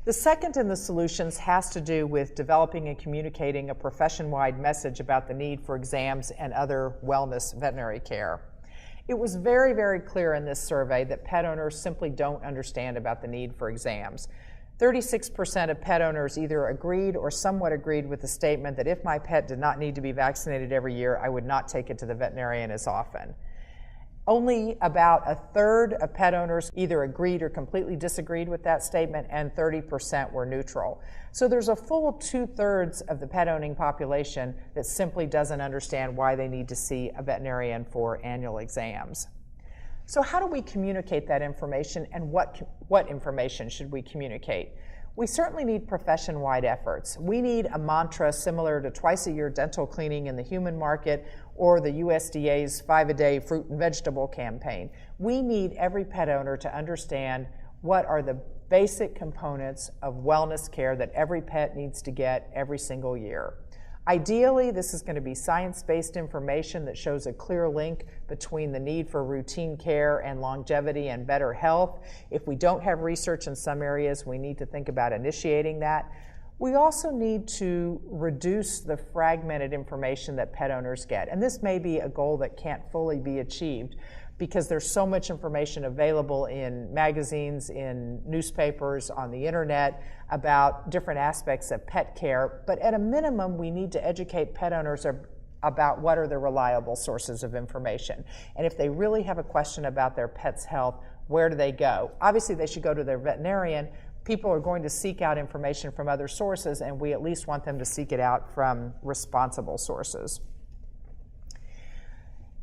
The second in the solutions has to do with developing and communicating a profession-wide message about the need for exams and other wellness veterinary care. It was very, very clear in this survey that pet owners simply don't understand about the need for exams. 36% of pet owners either agreed or somewhat agreed with the statement that if my pet did not need to be vaccinated every year, I would not take it to the veterinarian as often. Only about a third of pet owners either agreed or completely disagreed with that statement, and 30% were neutral. So there's a full 2/3 of the pet owning population that simply doesn't understand why they need to see a veterinarian for annual exams. So how do we communicate that information, and what information should we communicate? We certainly need profession-wide efforts. We need a mantra similar to twice-a-year dental cleaning in the human market or the USDA's 5-a-day fruit and vegetable campaign. We need every pet owner to understand what are the basic components of wellness care that every pet needs to get every single year. Ideally, this is going to be science-based information that shows a clear link between the need for routine care and longevity and better health. If we don't have research in some areas, we need to think about initiating that. We also need to reduce the fragmented information that pet owners get. And this may be a goal that can't fully be achieved because there's so much information available in magazines, in newspapers, on the internet about different aspects of pet care. But at a minimum, we need to educate pet owners about what are the reliable sources of information. And if they really have a question about their pet's health, where do they go? Obviously, they should go to their veterinarian. People are going to seek out information from other sources, and we at least want them to seek it out from responsible sources.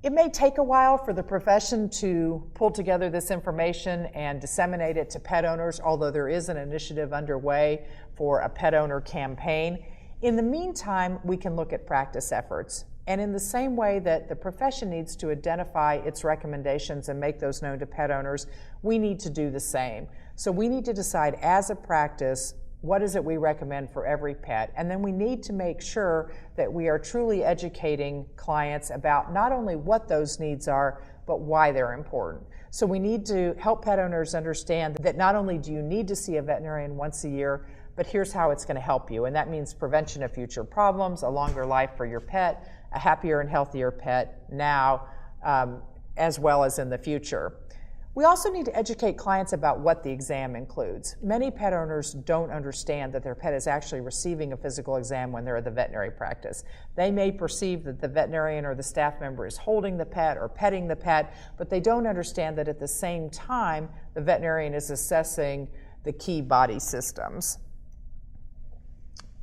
It may take a while for the profession to pull together this information and disseminate it to pet owners, although there is an initiative underway for a pet owner campaign. In the meantime, we can look at practice efforts. And in the same way that the profession needs to identify its recommendations and make those known to pet owners, we need to do the same. So we need to decide as a practice, what is it we recommend for every pet? And then we need to make sure that we are truly educating clients about not only what those needs are, but why they're important. So we need to help pet owners understand that not only do you need to see a veterinarian once a year, but here's how it's going to help you. And that means prevention of future problems, a longer life for your pet, a happier and healthier pet now, as well as in the future. We also need to educate clients about what the exam includes. Many pet owners don't understand that their pet is actually receiving a physical exam when they're at the veterinary practice. They may perceive that the veterinarian or the staff member is holding the pet or petting the pet, but they don't understand that at the same time, the veterinarian is assessing the key body systems.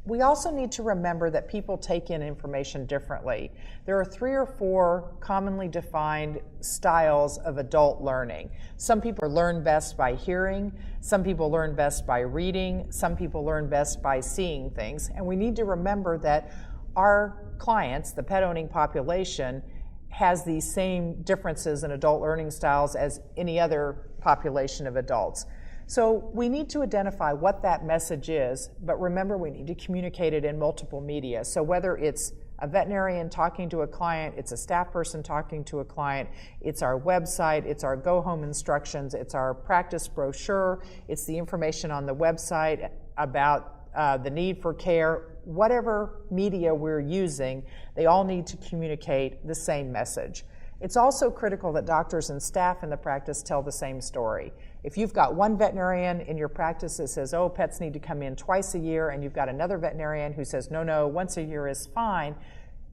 We also need to remember that people take in information differently. There are 3 or 4 commonly defined styles of adult learning. Some people learn best by hearing, some people learn best by reading, some people learn best by seeing things. And we need to remember that our clients, the pet owning population, has these same differences in adult learning styles as any other population of adults. So we need to identify what that message is, but remember we need to communicate it in multiple media. So whether it's a veterinarian talking to a client, it's a staff person talking to a client, it's our website, it's our go-home instructions, it's our practice brochure, it's the information on the website about the need for care, whatever media we're using, they all need to communicate the same message. It's also critical that doctors and staff in the practice tell the same story. If you've got one veterinarian in your practice that says, oh, pets need to come in twice a year, and you've got another veterinarian who says, no, once a year is fine,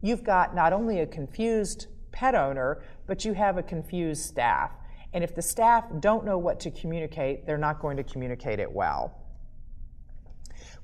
you've got not only a confused pet owner, but you have a confused staff. And if the staff don't know what to communicate, they're not going to communicate it well.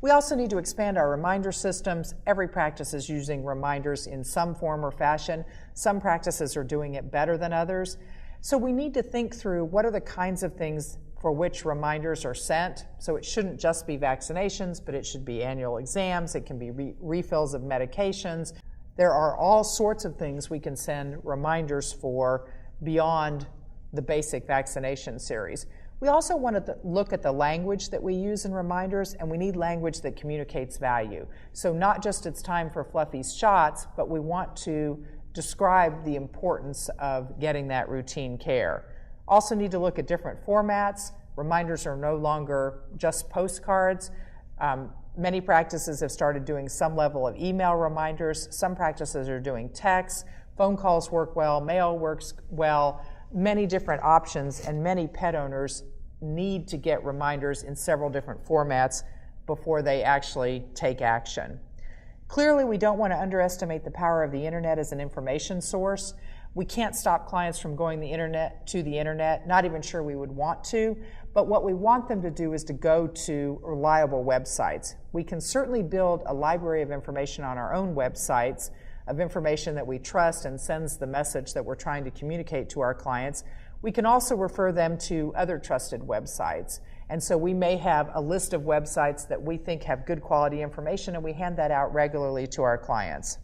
We also need to expand our reminder systems. Every practice is using reminders in some form or fashion. Some practices are doing it better than others. So we need to think through what are the kinds of things for which reminders are sent. So it shouldn't just be vaccinations, but it should be annual exams. It can be refills of medications. There are all sorts of things we can send reminders for beyond the basic vaccination series. We also want to look at the language that we use in reminders, and we need language that communicates value. So not just it's time for Fluffy's shots, but we want to describe the importance of getting that routine care. Also need to look at different formats. Reminders are no longer just postcards. Many practices have started doing some level of email reminders. Some practices are doing texts. Phone calls work well. Mail works well. Many different options, and many pet owners need to get reminders in several different formats before they actually take action. Clearly, we don't want to underestimate the power of the internet as an information source. We can't stop clients from going to the internet, not even sure we would want to, but what we want them to do is to go to reliable websites. We can certainly build a library of information on our own websites, of information that we trust and sends the message that we're trying to communicate to our clients. We can also refer them to other trusted websites. And so we may have a list of websites that we think have good quality information, and we hand that out regularly to our clients.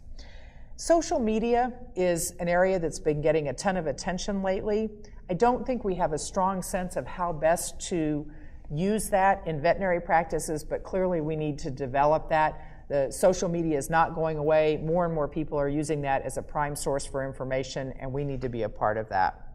Social media is an area that's been getting a ton of attention lately. I don't think we have a strong sense of how best to use that in veterinary practices, but clearly we need to develop that. The social media is not going away. More and more people are using that as a prime source for information, and we need to be a part of that.